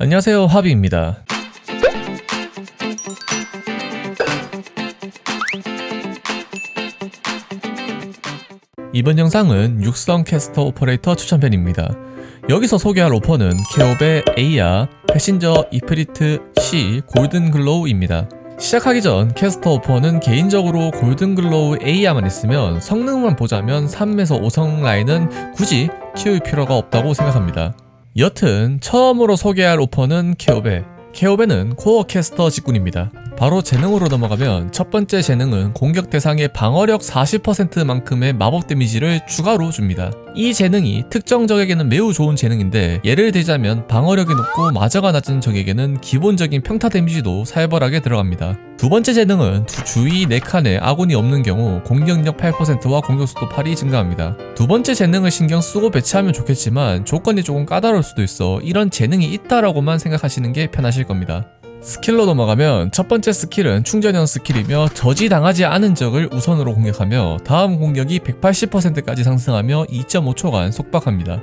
안녕하세요, 하비입니다. 이번 영상은 육성 캐스터 오퍼레이터 추천편입니다. 여기서 소개할 오퍼는 케옵의 에이아, 패신저 이프리트 C 골든글로우입니다. 시작하기 전 캐스터 오퍼는 개인적으로 골든글로우 에이아만 있으면 성능만 보자면 3에서 5성 라인은 굳이 키울 필요가 없다고 생각합니다. 여튼 처음으로 소개할 오퍼는 케옵에는 코어 캐스터 직군입니다. 바로 재능으로 넘어가면 첫 번째 재능은 공격 대상의 방어력 40%만큼의 마법 데미지를 추가로 줍니다. 이 재능이 특정 적에게는 매우 좋은 재능인데, 예를 들자면 방어력이 높고 마저가 낮은 적에게는 기본적인 평타 데미지도 살벌하게 들어갑니다. 두 번째 재능은 주위 4칸에 아군이 없는 경우 공격력 8%와 공격속도 8이 증가합니다. 두 번째 재능을 신경 쓰고 배치하면 좋겠지만 조건이 조금 까다로울 수도 있어 이런 재능이 있다라고만 생각하시는 게 편하실 겁니다. 스킬로 넘어가면 첫 번째 스킬은 충전형 스킬이며 저지당하지 않은 적을 우선으로 공격하며 다음 공격이 180%까지 상승하며 2.5초간 속박합니다.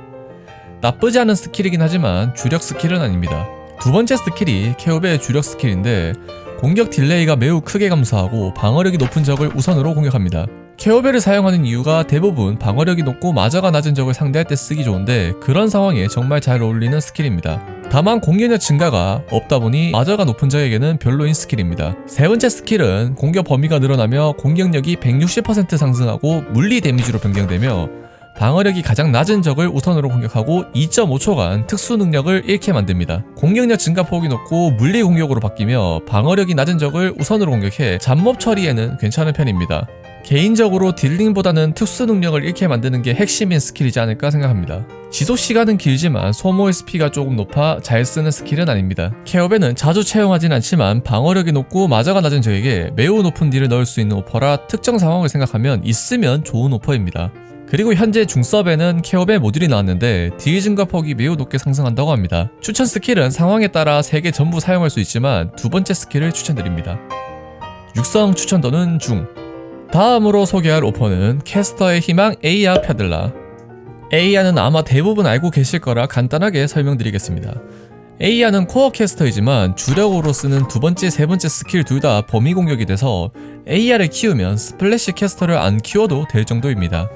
나쁘지 않은 스킬이긴 하지만 주력 스킬은 아닙니다. 두 번째 스킬이 케옵의 주력 스킬인데, 공격 딜레이가 매우 크게 감소하고 방어력이 높은 적을 우선으로 공격합니다. 케오베를 사용하는 이유가 대부분 방어력이 높고 마저가 낮은 적을 상대할 때 쓰기 좋은데, 그런 상황에 정말 잘 어울리는 스킬입니다. 다만 공격력 증가가 없다 보니 마저가 높은 적에게는 별로인 스킬입니다. 세 번째 스킬은 공격 범위가 늘어나며 공격력이 160% 상승하고 물리 데미지로 변경되며 방어력이 가장 낮은 적을 우선으로 공격하고 2.5초간 특수 능력을 잃게 만듭니다. 공격력 증가폭이 높고 물리 공격으로 바뀌며 방어력이 낮은 적을 우선으로 공격해 잡몹 처리에는 괜찮은 편입니다. 개인적으로 딜링보다는 특수 능력을 잃게 만드는 게 핵심인 스킬이지 않을까 생각합니다. 지속 시간은 길지만 소모 SP가 조금 높아 잘 쓰는 스킬은 아닙니다. 케옵에는 자주 채용하진 않지만 방어력이 높고 마저가 낮은 적에게 매우 높은 딜을 넣을 수 있는 오퍼라 특정 상황을 생각하면 있으면 좋은 오퍼입니다. 그리고 현재 중섭에는 케옵의 모듈이 나왔는데 딜 증가폭이 매우 높게 상승한다고 합니다. 추천 스킬은 상황에 따라 3개 전부 사용할 수 있지만 두 번째 스킬을 추천드립니다. 육성 추천도는 중. 다음으로 소개할 오퍼는 캐스터의 희망 에이아 페들라. 에이아는 아마 대부분 알고 계실 거라 간단하게 설명드리겠습니다. 에이아는 코어 캐스터이지만 주력으로 쓰는 두 번째, 세 번째 스킬 둘 다 범위 공격이 돼서 에이아를 키우면 스플래시 캐스터를 안 키워도 될 정도입니다.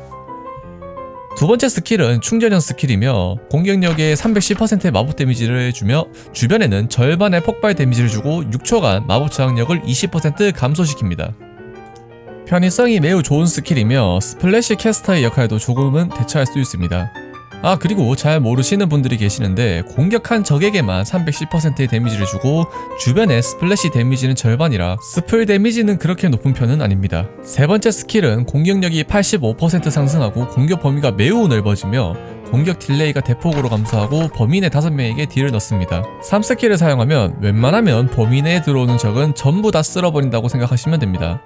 두 번째 스킬은 충전형 스킬이며 공격력의 310%의 마법 데미지를 주며 주변에는 절반의 폭발 데미지를 주고 6초간 마법 저항력을 20% 감소시킵니다. 편의성이 매우 좋은 스킬이며 스플래시 캐스터의 역할도 조금은 대처할 수 있습니다. 그리고 잘 모르시는 분들이 계시는데, 공격한 적에게만 310%의 데미지를 주고 주변의 스플래시 데미지는 절반이라 스플 데미지는 그렇게 높은 편은 아닙니다. 세 번째 스킬은 공격력이 85% 상승하고 공격 범위가 매우 넓어지며 공격 딜레이가 대폭으로 감소하고 범위 내 5명에게 딜을 넣습니다. 3스킬을 사용하면 웬만하면 범위 내에 들어오는 적은 전부 다 쓸어버린다고 생각하시면 됩니다.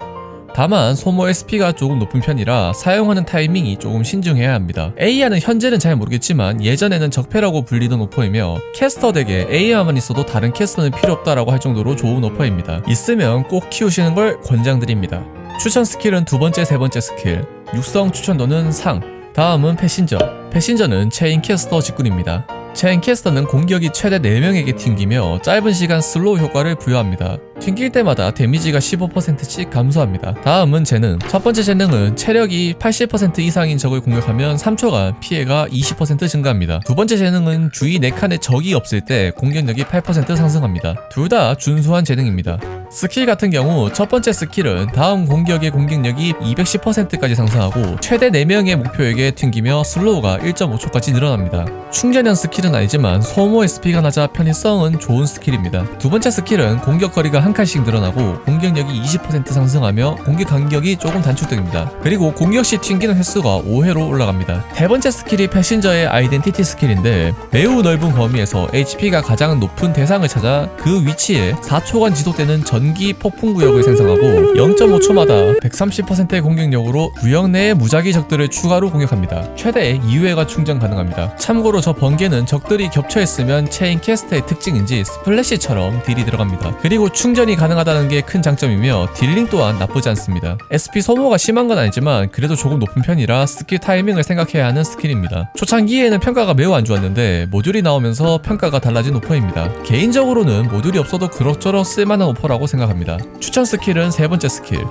다만 소모 SP가 조금 높은 편이라 사용하는 타이밍이 조금 신중해야 합니다. 에이아는 현재는 잘 모르겠지만 예전에는 적폐라고 불리던 오퍼이며 캐스터 덱에 에이아만 있어도 다른 캐스터는 필요 없다라고 할 정도로 좋은 오퍼입니다. 있으면 꼭 키우시는 걸 권장드립니다. 추천 스킬은 두 번째, 세 번째 스킬. 육성 추천도는 상. 다음은 패신저. 패신저는 체인 캐스터 직군입니다. 체인 캐스터는 공격이 최대 4명에게 튕기며 짧은 시간 슬로우 효과를 부여합니다. 튕길 때마다 데미지가 15%씩 감소합니다. 다음은 재능. 첫 번째 재능은 체력이 80% 이상인 적을 공격하면 3초간 피해가 20% 증가합니다. 두 번째 재능은 주위 4칸에 적이 없을 때 공격력이 8% 상승합니다. 둘 다 준수한 재능입니다. 스킬 같은 경우 첫 번째 스킬은 다음 공격의 공격력이 210%까지 상승하고 최대 4명의 목표에게 튕기며 슬로우가 1.5초까지 늘어납니다. 충전형 스킬은 아니지만 소모 SP가 낮아 편의성은 좋은 스킬입니다. 두 번째 스킬은 공격 거리가 한 칸씩 늘어나고 공격력이 20% 상승하며 공격 간격이 조금 단축됩니다. 그리고 공격 시 튕기는 횟수가 5회로 올라갑니다. 세 번째 스킬이 패신저의 아이덴티티 스킬인데, 매우 넓은 범위에서 HP가 가장 높은 대상을 찾아 그 위치에 4초간 지속되는 전기 폭풍 구역을 생성하고 0.5초마다 130%의 공격력으로 구역 내의 무작위 적들을 추가로 공격합니다. 최대 2회가 충전 가능합니다. 참고로 저 번개는 적들이 겹쳐있으면 체인 캐스트의 특징인지 스플래시처럼 딜이 들어갑니다. 그리고 충전이 가능하다는 게 큰 장점이며 딜링 또한 나쁘지 않습니다. SP 소모가 심한 건 아니지만 그래도 조금 높은 편이라 스킬 타이밍을 생각해야 하는 스킬입니다. 초창기에는 평가가 매우 안 좋았는데 모듈이 나오면서 평가가 달라진 오퍼입니다. 개인적으로는 모듈이 없어도 그럭저럭 쓸만한 오퍼라고 생각합니다. 추천 스킬은 세 번째 스킬,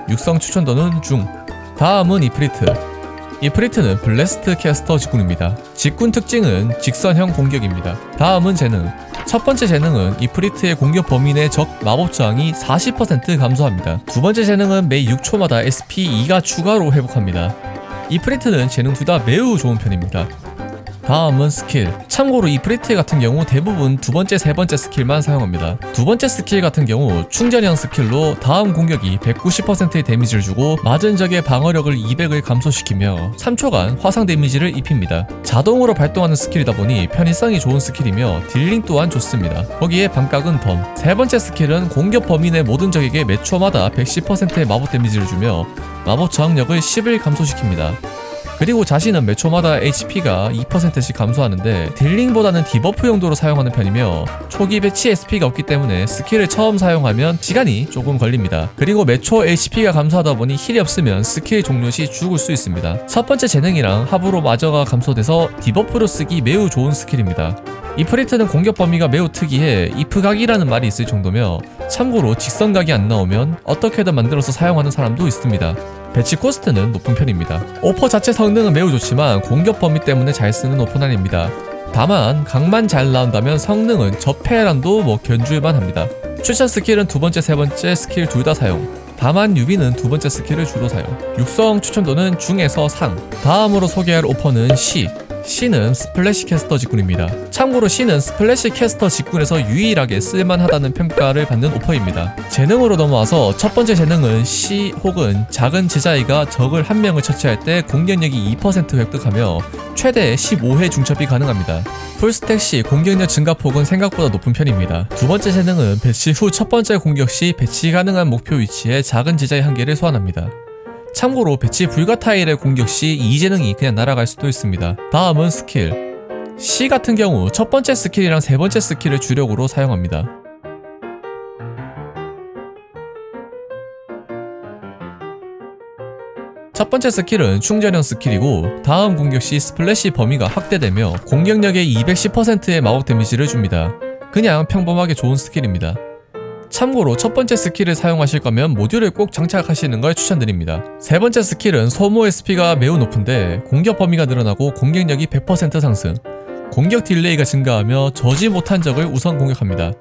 육성 추천도는 중. 다음은 이프리트. 이프리트는 블래스트 캐스터 직군입니다. 직군 특징은 직선형 공격입니다. 다음은 재능. 첫 번째 재능은 이프리트의 공격 범위 내 적 마법 저항이 40% 감소합니다. 두 번째 재능은 매 6초마다 SP2가 추가로 회복합니다. 이프리트는 재능 둘 다 매우 좋은 편입니다. 다음은 스킬. 참고로 이프리트 같은 경우 대부분 두 번째, 세 번째 스킬만 사용합니다. 두 번째 스킬 같은 경우 충전형 스킬로 다음 공격이 190%의 데미지를 주고 맞은 적의 방어력을 200을 감소시키며 3초간 화상 데미지를 입힙니다. 자동으로 발동하는 스킬이다 보니 편의성이 좋은 스킬이며 딜링 또한 좋습니다. 거기에 반각은 덤. 세 번째 스킬은 공격 범위 내 모든 적에게 매 초마다 110%의 마법 데미지를 주며 마법 저항력을 10을 감소시킵니다. 그리고 자신은 매 초마다 HP가 2%씩 감소하는데 딜링보다는 디버프 용도로 사용하는 편이며 초기 배치 SP가 없기 때문에 스킬을 처음 사용하면 시간이 조금 걸립니다. 그리고 매 초 HP가 감소하다 보니 힐이 없으면 스킬 종료 시 죽을 수 있습니다. 첫 번째 재능이랑 합으로 마저가 감소돼서 디버프로 쓰기 매우 좋은 스킬입니다. 이프리트는 공격 범위가 매우 특이해 이프각이라는 말이 있을 정도며 참고로 직선각이 안 나오면 어떻게든 만들어서 사용하는 사람도 있습니다. 배치 코스트는 높은 편입니다. 오퍼 자체 성능은 매우 좋지만 공격 범위 때문에 잘 쓰는 오퍼는 아닙니다. 다만 각만 잘 나온다면 성능은 저패란도 견줄만 합니다. 추천 스킬은 두 번째, 세 번째 스킬 둘 다 사용. 다만 유비는 두 번째 스킬을 주로 사용. 육성 추천도는 중에서 상. 다음으로 소개할 오퍼는 C는 스플래시 캐스터 직군입니다. 참고로 C는 스플래시 캐스터 직군에서 유일하게 쓸만하다는 평가를 받는 오퍼입니다. 재능으로 넘어와서 첫 번째 재능은 C 혹은 작은 제자이가 적을 한 명을 처치할 때 공격력이 2% 획득하며 최대 15회 중첩이 가능합니다. 풀스택 시 공격력 증가폭은 생각보다 높은 편입니다. 두 번째 재능은 배치 후 첫 번째 공격 시 배치 가능한 목표 위치에 작은 제자의 한 개를 소환합니다. 참고로 배치 불가 타일의 공격 시 이 재능이 그냥 날아갈 수도 있습니다. 다음은 스킬. C 같은 경우 첫 번째 스킬이랑 세 번째 스킬을 주력으로 사용합니다. 첫 번째 스킬은 충전형 스킬이고 다음 공격 시 스플래시 범위가 확대되며 공격력의 210%의 마법 데미지를 줍니다. 그냥 평범하게 좋은 스킬입니다. 참고로 첫 번째 스킬을 사용하실 거면 모듈을 꼭 장착하시는 걸 추천드립니다. 세 번째 스킬은 소모 SP가 매우 높은데 공격 범위가 늘어나고 공격력이 100% 상승, 공격 딜레이가 증가하며 저지 못한 적을 우선 공격합니다.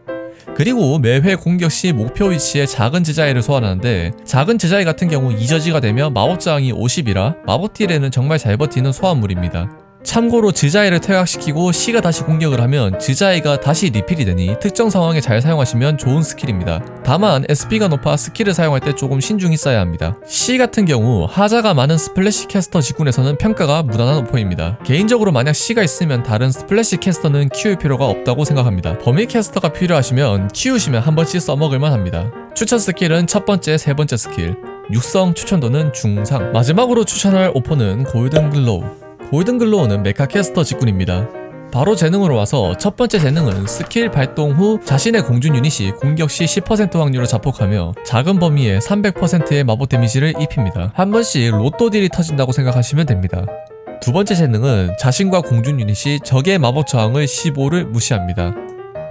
그리고 매회 공격 시 목표 위치에 작은 제자이를 소환하는데 작은 제자이 같은 경우 2저지가 되며 마법 저항이 50이라 마법 딜에는 정말 잘 버티는 소환물입니다. 참고로 지자이를 퇴각시키고 C가 다시 공격을 하면 지자이가 다시 리필이 되니 특정 상황에 잘 사용하시면 좋은 스킬입니다. 다만 SP가 높아 스킬을 사용할 때 조금 신중히 써야 합니다. C 같은 경우 하자가 많은 스플래시 캐스터 직군에서는 평가가 무난한 오퍼입니다. 개인적으로 만약 C가 있으면 다른 스플래시 캐스터는 키울 필요가 없다고 생각합니다. 범위 캐스터가 필요하시면 키우시면 한 번씩 써먹을만 합니다. 추천 스킬은 첫 번째, 세 번째 스킬, 육성 추천도는 중상. 마지막으로 추천할 오퍼는 골든 글로우. 골든 글로우는 메카 캐스터 직군입니다. 바로 재능으로 와서 첫 번째 재능은 스킬 발동 후 자신의 공중 유닛이 공격 시 10% 확률로 자폭하며 작은 범위에 300%의 마법 데미지를 입힙니다. 한 번씩 로또 딜이 터진다고 생각하시면 됩니다. 두 번째 재능은 자신과 공중 유닛이 적의 마법 저항을 15를 무시합니다.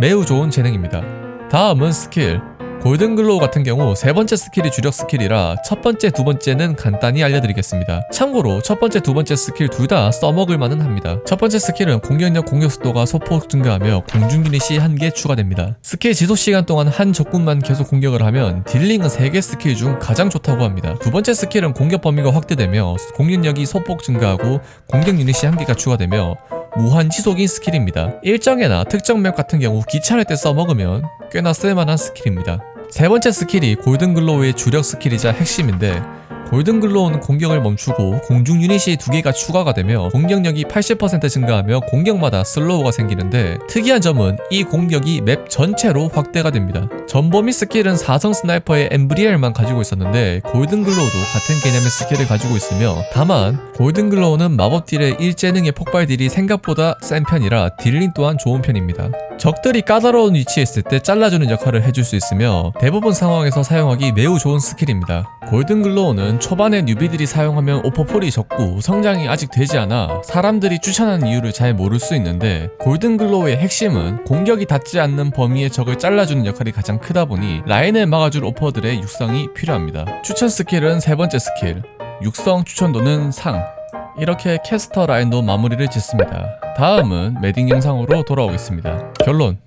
매우 좋은 재능입니다. 다음은 스킬. 골든 글로우 같은 경우 세 번째 스킬이 주력 스킬이라 첫 번째, 두 번째는 간단히 알려드리겠습니다. 참고로 첫 번째, 두 번째 스킬 둘 다 써먹을 만은 합니다. 첫 번째 스킬은 공격력, 공격 속도가 소폭 증가하며 공중 유닛이 1개 추가됩니다. 스킬 지속 시간 동안 한 적군만 계속 공격을 하면 딜링은 3개 스킬 중 가장 좋다고 합니다. 두 번째 스킬은 공격 범위가 확대되며 공격력이 소폭 증가하고 공격 유닛이 1개가 추가되며 무한 지속인 스킬입니다. 일정이나 특정 맵 같은 경우 귀찮을 때 써먹으면 꽤나 쓸만한 스킬입니다. 세 번째 스킬이 골든 글로우의 주력 스킬이자 핵심인데 골든글로우는 공격을 멈추고 공중 유닛이 2개가 추가가 되며 공격력이 80% 증가하며 공격마다 슬로우가 생기는데, 특이한 점은 이 공격이 맵 전체로 확대가 됩니다. 전범위 스킬은 4성 스나이퍼의 엠브리엘만 가지고 있었는데 골든글로우도 같은 개념의 스킬을 가지고 있으며, 다만 골든글로우는 마법 딜의 일재능의 폭발 딜이 생각보다 센 편이라 딜링 또한 좋은 편입니다. 적들이 까다로운 위치에 있을 때 잘라주는 역할을 해줄 수 있으며 대부분 상황에서 사용하기 매우 좋은 스킬입니다. 골든글로우는 초반에 뉴비들이 사용하면 오퍼폴이 적고 성장이 아직 되지 않아 사람들이 추천하는 이유를 잘 모를 수 있는데, 골든글로우의 핵심은 공격이 닿지 않는 범위의 적을 잘라주는 역할이 가장 크다 보니 라인을 막아줄 오퍼들의 육성이 필요합니다. 추천 스킬은 세 번째 스킬, 육성 추천도는 상. 이렇게 캐스터 라인도 마무리를 짓습니다. 다음은 매딩 영상으로 돌아오겠습니다. 결론: